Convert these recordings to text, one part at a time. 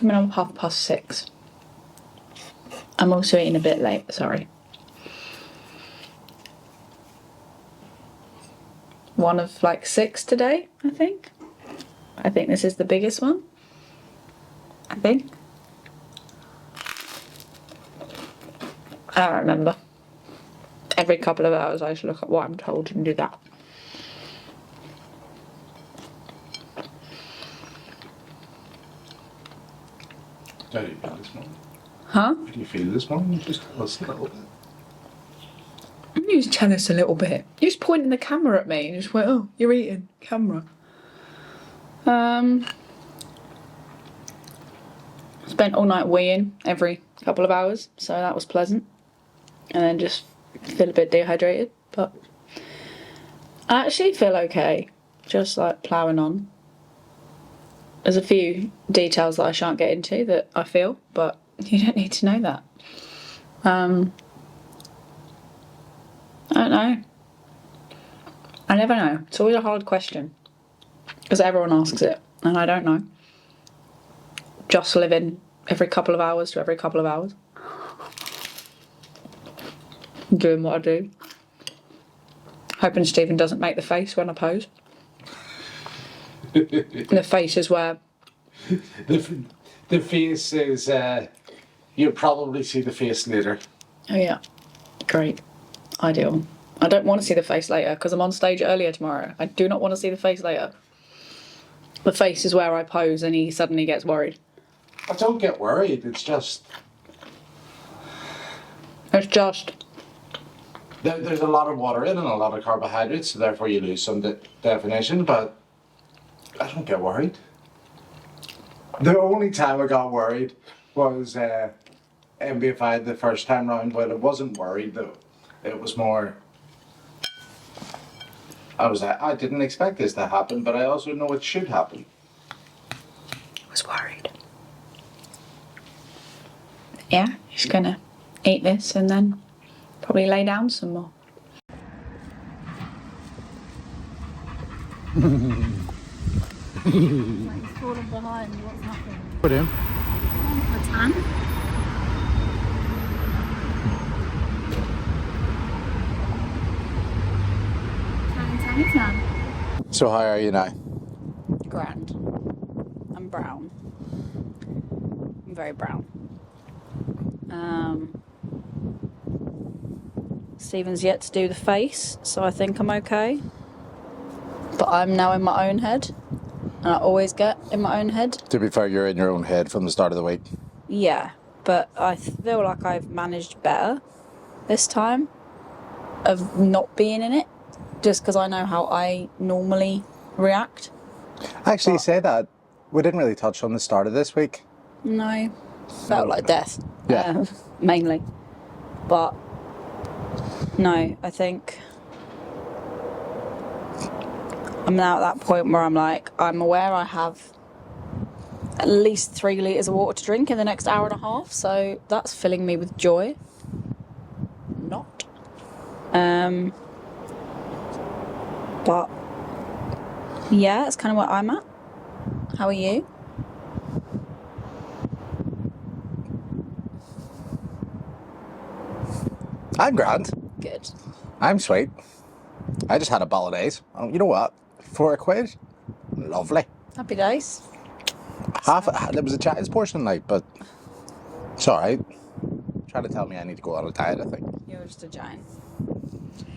coming on 6:30. I'm also eating a bit late, sorry. One of like 6 today, I think. I think this is the biggest one. I think. I don't remember. Every couple of hours I should look at what I'm told and do that. How do you feel this morning? Huh? How do you feel this morning? Just tell us a little bit. You just tell us a little bit. You just pointing the camera at me and just went, oh, you're eating. Camera. Spent all night weeing every couple of hours, so that was pleasant. And then just feel a bit dehydrated, but I actually feel okay. Just like ploughing on. There's a few details that I shan't get into that I feel, but you don't need to know that. I don't know. I never know. It's always a hard question. Because everyone asks it, and I don't know. Just living every couple of hours to every couple of hours. Doing what I do. Hoping Stephen doesn't make the face when I pose. The face is where... The face is... you'll probably see the face later. Oh yeah. Great. Ideal. I don't want to see the face later because I'm on stage earlier tomorrow. I do not want to see the face later. The face is where I pose and he suddenly gets worried. I don't get worried, it's just... It's just... There's a lot of water in and a lot of carbohydrates, so therefore you lose some definition, but I don't get worried. The only time I got worried was NBFI the first time round, but I wasn't worried though. It was more... I didn't expect this to happen, but I also know it should happen. I was worried. Yeah, just gonna eat this and then probably lay down some more. Like he's falling behind, what's happening? Put in. A tan? Tan. So how are you now? Grand. I'm brown. I'm very brown. Stephen's yet to do the face, so I think I'm okay. But I'm now in my own head. And I always get in my own head. To be fair, you're in your own head from the start of the week. Yeah, but I feel like I've managed better this time of not being in it. Just because I know how I normally react. Actually, you say that. We didn't really touch on the start of this week. No. Felt like death. Yeah. Mainly. But, no, I think I'm now at that point where I'm like, I'm aware I have at least 3 litres of water to drink in the next hour and a half, so that's filling me with joy. Not. But yeah, that's kind of where I'm at. How are you? I'm grand. Good. I'm sweet. I just had a bolognese. Oh, you know what? £4. Lovely. Happy days. There was a Chinese portion night, but it's alright. Trying to tell me I need to go on a diet, I think. You're just a giant.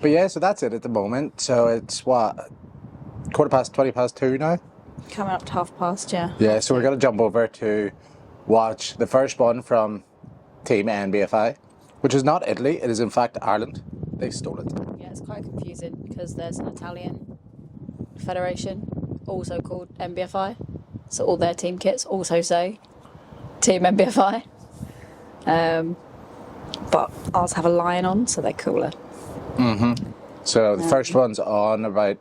But yeah, so that's it at the moment. So it's what? 2:20 now? Coming up to 2:30, yeah. Yeah, so we're going to jump over to watch the first one from Team NBFI, which is not Italy, it is in fact Ireland. They stole it. Yeah, it's quite confusing because there's an Italian federation also called NBFI. So all their team kits also say Team NBFI. But ours have a lion on, so they're cooler. So the first one's on about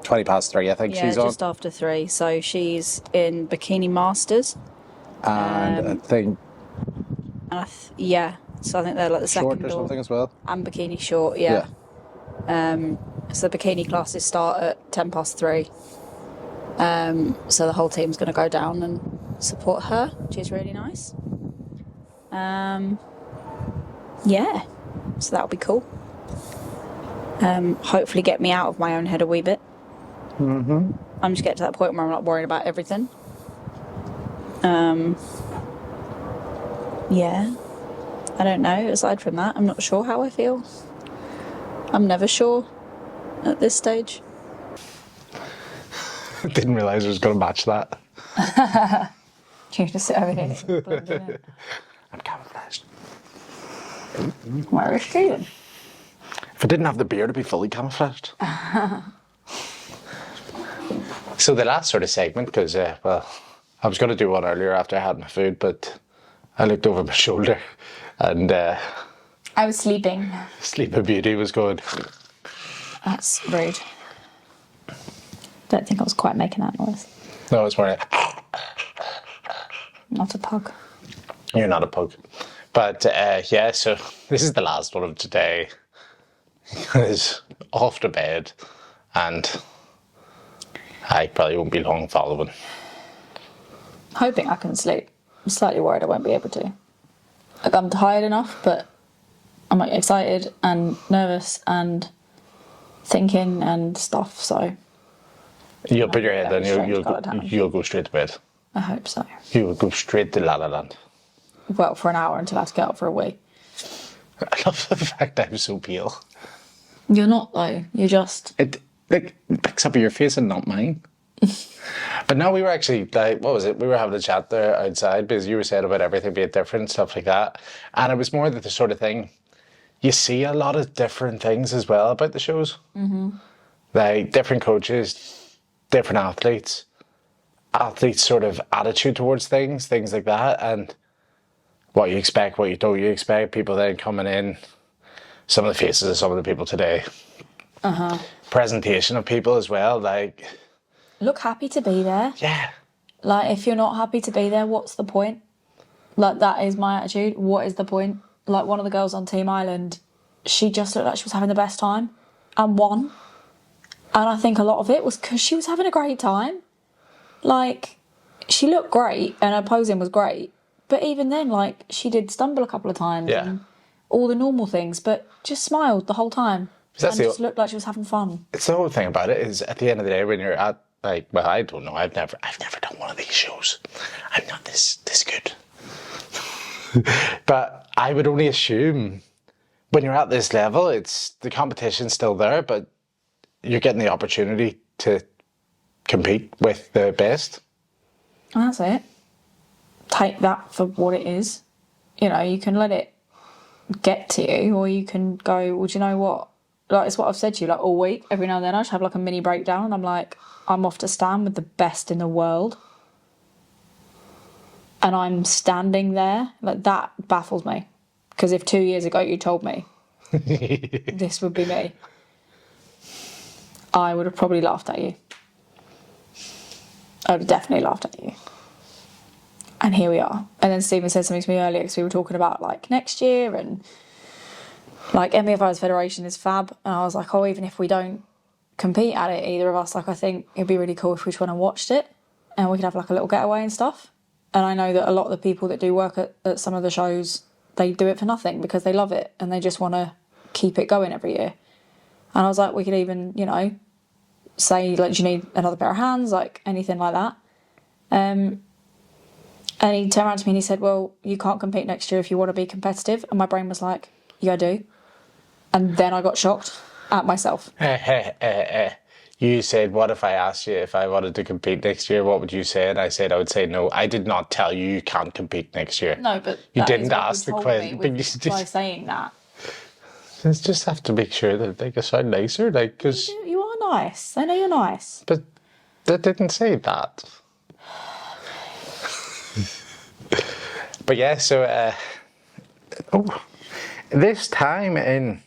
3:20, I think Yeah, she's on. just after 3. So she's in Bikini Masters. And I think And yeah, so I think they're like the second short or something as well. And bikini short, yeah. So the bikini classes start at 3:10. So the whole team's going to go down and support her, which is really nice. Yeah, so that'll be cool. Hopefully get me out of my own head a wee bit. I'm just getting to that point where I'm not worrying about everything. Yeah, I don't know. Aside from that, I'm not sure how I feel. I'm never sure at this stage. Didn't realise it was going to match that. You just sit over here blending in. I'm camouflaged. Where is Steven? If I didn't have the beard, it'd be fully camouflaged. So the last sort of segment, because, well, I was going to do one earlier after I had my food, but I looked over my shoulder and I was sleeping. Sleeping Beauty was going. That's rude. Don't think I was quite making that noise. No, it's more like, Not a pug. you're not a pug. But yeah, so this is the last one of today. Is off to bed, and I probably won't be long following. Hoping I can sleep. I'm slightly worried I won't be able to. Like, I'm tired enough, but I'm like excited and nervous and thinking and stuff, so You'll put your head down, Very strange you'll coloured hand. you'll go straight to bed. I hope so. You will go straight to La La Land. Well, for an hour until I have to get up for a wee. I love the fact I'm so pale. You're not though. You're just... It picks up your face and not mine. But no, we were actually, like, what was it? We were having a chat there outside because you were saying about everything being different, stuff like that. And it was more that the sort of thing, you see a lot of different things as well about the shows. Mm-hmm. Like different coaches, different athletes sort of attitude towards things like that. And what you expect, what you don't you expect, people then coming in, some of the faces of some of the people today. Presentation of people as well, like... Look happy to be there. Yeah. Like, if you're not happy to be there, what's the point? Like, that is my attitude. What is the point? Like, one of the girls on Team Island, she just looked like she was having the best time and won. And I think a lot of it was because she was having a great time. Like, she looked great and her posing was great. But even then, like, she did stumble a couple of times and all the normal things, but just smiled the whole time. And just looked like she was having fun. It's the whole thing about it is at the end of the day when you're at, like, well, I don't know, I've never done one of these shows. I'm not this good. But I would only assume when you're at this level, it's the competition's still there, but you're getting the opportunity to compete with the best. And that's it. Take that for what it is. You know, you can let it get to you, or you can go, well, do you know what? Like, it's what I've said to you, like, all week. Every now and then I just have, like, a mini breakdown, and I'm like, I'm off to stand with the best in the world. And I'm standing there. Like, that baffles me. Because if 2 years ago you told me this would be me, I would have probably laughed at you. I would have definitely laughed at you. And here we are. And then Stephen said something to me earlier because we were talking about, like, next year and, like, INBA UNIVERSE Federation is fab. And I was like, oh, even if we don't compete at it, either of us, like, I think it'd be really cool if we just went and watched it and we could have, like, a little getaway and stuff. And I know that a lot of the people that do work at some of the shows, they do it for nothing because they love it and they just want to keep it going every year. And I was like, we could even, you know, say, like, do you need another pair of hands? Like, anything like that. And he turned around to me and he said, well, you can't compete next year if you want to be competitive. And my brain was like, yeah, I do. And then I got shocked at myself. You said, what if I asked you if I wanted to compete next year? What would you say? And I said, I would say no. I did not tell you you can't compete next year. No, but you didn't ask the question. But you by saying that. Just have to make sure that they can sound nicer, like, because You are nice. I know you're nice. But that didn't say that. But yeah, so this time in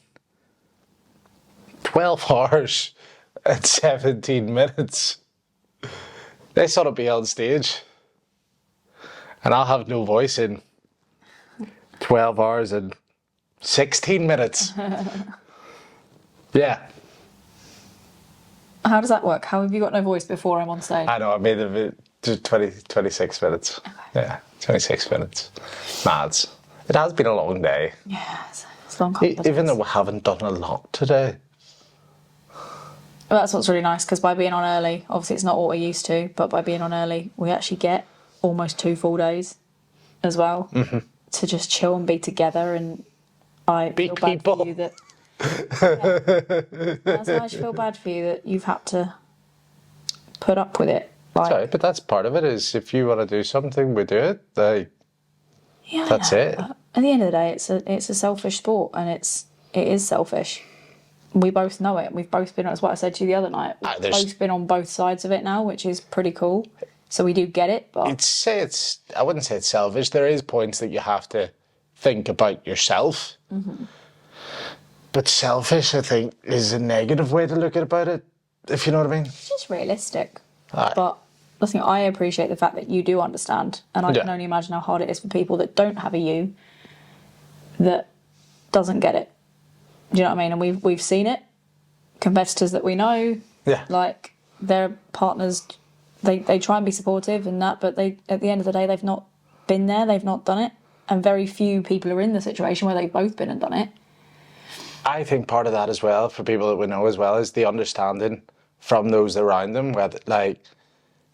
12 hours and 17 minutes, they sort of be on stage, and I'll have no voice in 12 hours and 16 minutes. Yeah. How does that work? How have you got no voice before I'm on stage? I know, I made it 26 minutes. Yeah, 26 minutes. Mads. It has been a long day. Yeah, it's long couple of Even days. though we haven't done a lot today. Well, that's what's really nice, because by being on early, obviously it's not what we're used to, but by being on early, we actually get almost 2 full days as well to just chill and be together. And I Be feel bad people. for you that. Yeah. That's why I just feel bad for you that you've had to put up with it. Like, Sorry, but that's part of it. Is if you want to do something, we do it. Like, yeah, I that's know, it. but at the end of the day, it's a selfish sport, and it is selfish. We both know it. We've both been. That's what I said to you the other night. We've both been on both sides of it now, which is pretty cool. So we do get it, but I wouldn't say it's selfish. There is points that you have to think about yourself. But selfish, I think, is a negative way to look about it, if you know what I mean. it's just realistic. Aye. But listen, I appreciate the fact that you do understand, and I can Yeah. only imagine how hard it is for people that don't have a you, that doesn't get it. Do you know what I mean? And we've seen it. Competitors that we know, Yeah. like their partners, they try and be supportive and that, but they at the end of the day they've not been there, they've not done it, and very few people are in the situation where they've both been and done it. I think part of that as well, for people that we know as well, is the understanding from those around them, where like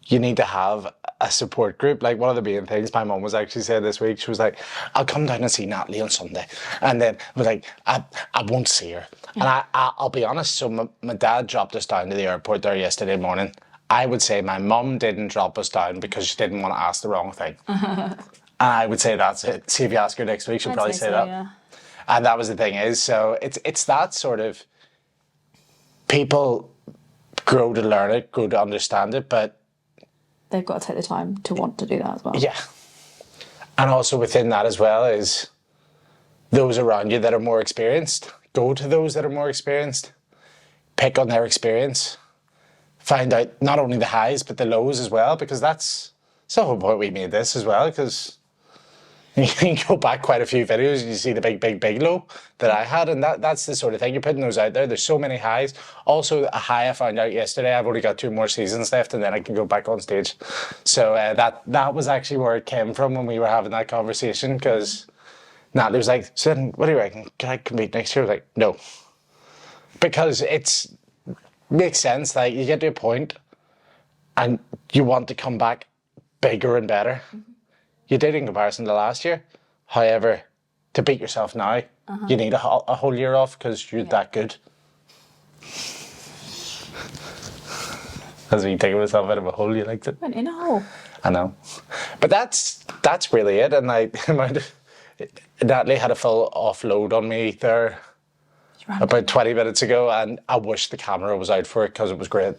you need to have a support group. Like one of the main things my mum was actually saying this week, she was like, I'll come down and see Natalie on Sunday. And then I was like, I won't see her. And I'll be honest, so my dad dropped us down to the airport there yesterday morning. I would say my mum didn't drop us down because she didn't want to ask the wrong thing. And I would say that's it. See if you ask her next week, she'll probably say that. Yeah. And that was the thing is, so it's that sort of, people grow to learn it, grow to understand it, but They've got to take the time to want to do that as well. yeah. And also within that as well is those around you that are more experienced. Go to those that are more experienced. Pick on their experience. Find out not only the highs, but the lows as well, because that's the whole point we made this as well, because you can go back quite a few videos and you see the big low that I had, and that's the sort of thing. You're putting those out there. There's so many highs. Also, a high I found out yesterday, I've only got 2 more seasons left and then I can go back on stage. So that was actually where it came from when we were having that conversation, because Natalie was like, so then, what do you reckon? Can I compete next year? I was like, no. Because it's makes sense. Like, you get to a point and you want to come back bigger and better. You did in comparison to last year. However, to beat yourself now, you need a whole year off because you're that good. As me taking myself out of a hole, you liked it. Went in a hole. I know. But that's really it. And like, Natalie had a full offload on me there about 20 minutes ago, and I wish the camera was out for it because it was great.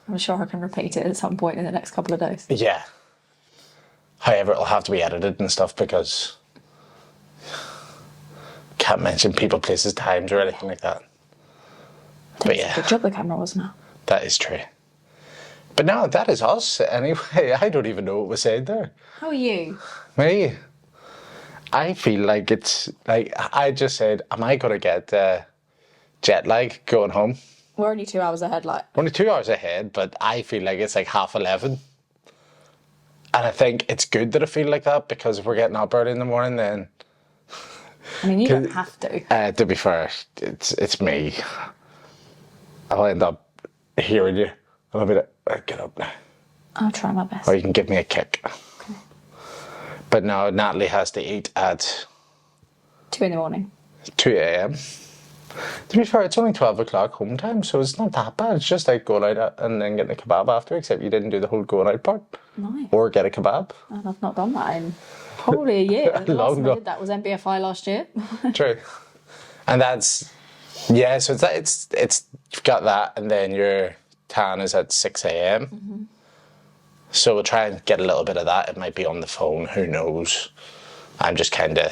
I'm sure I can repeat it at some point in the next couple of days. Yeah. However, it'll have to be edited and stuff because can't mention people, places, times, or anything like that. But yeah, Good job the camera wasn't it? that is true. But no, that is us. Anyway, I don't even know what was said there. How are you? Me, I feel like it's like I just said, am I going to get jet lag going home? We're only 2 hours ahead, like. We're only 2 hours ahead, but I feel like it's like 11:30. And I think it's good that I feel like that, because if we're getting up early in the morning, then I mean, you don't have to. to be fair, it's me. I'll end up hearing you. I'll be like, get up now. I'll try my best. Or you can give me a kick. Okay. But no, Natalie has to eat at 2 in the morning. 2 a.m. To be fair, it's only 12 o'clock home time, so it's not that bad. It's just like going out and then getting a kebab after, except you didn't do the whole going out part. Nice. Or get a kebab. And I've not done that in probably a year. The last time I Long did that was MBFI last year. True. And that's, yeah, so it's you've got that, and then your tan is at 6 a.m. Mm-hmm. So we'll try and get a little bit of that. It might be on the phone, who knows. I'm just kind of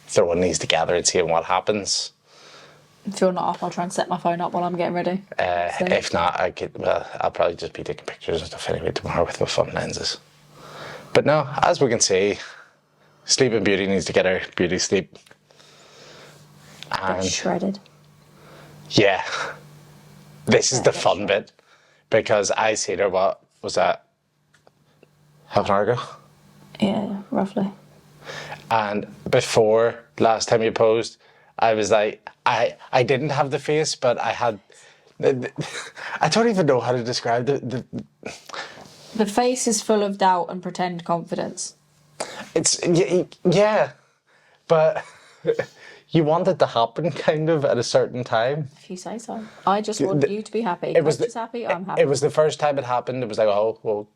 throwing these together and seeing what happens. If you're not up, I'll try and set my phone up while I'm getting ready. If not, I'll probably just be taking pictures and stuff anyway tomorrow with my phone lenses. But no, as we can see, Sleeping Beauty needs to get her beauty sleep. Get shredded. Yeah, this is the fun bit, because I seen her, what was that, half an hour ago. Yeah, roughly. And before last time you posed, I was like, I didn't have the face, but I had. I don't even know how to describe The face is full of doubt and pretend confidence. It's yeah, but you want it to happen kind of at a certain time. If you say so. I just want you to be happy. If Chris is happy, I'm happy. It was the first time it happened. It was like, oh well,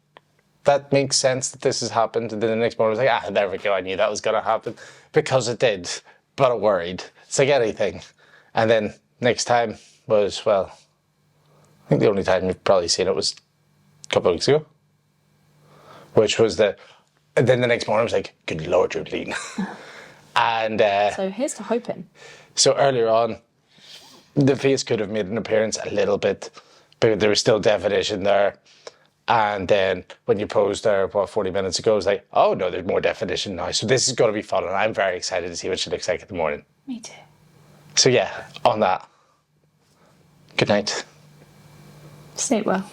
that makes sense that this has happened. And then the next morning I was like, there we go. I knew that was gonna happen because it did, but I worried. It's like anything. And then next time was, well, I think the only time you've probably seen it was a couple of weeks ago, which was and then the next morning I was like, good Lord, you're bleeding. And so here's to hoping. so earlier on, the face could have made an appearance a little bit, but there was still definition there. And then when you posed there, 40 minutes ago, I was like, oh no, there's more definition now. So this is going to be fun, and I'm very excited to see what she looks like in the morning. Me too. So yeah, on that, good night. Sleep well.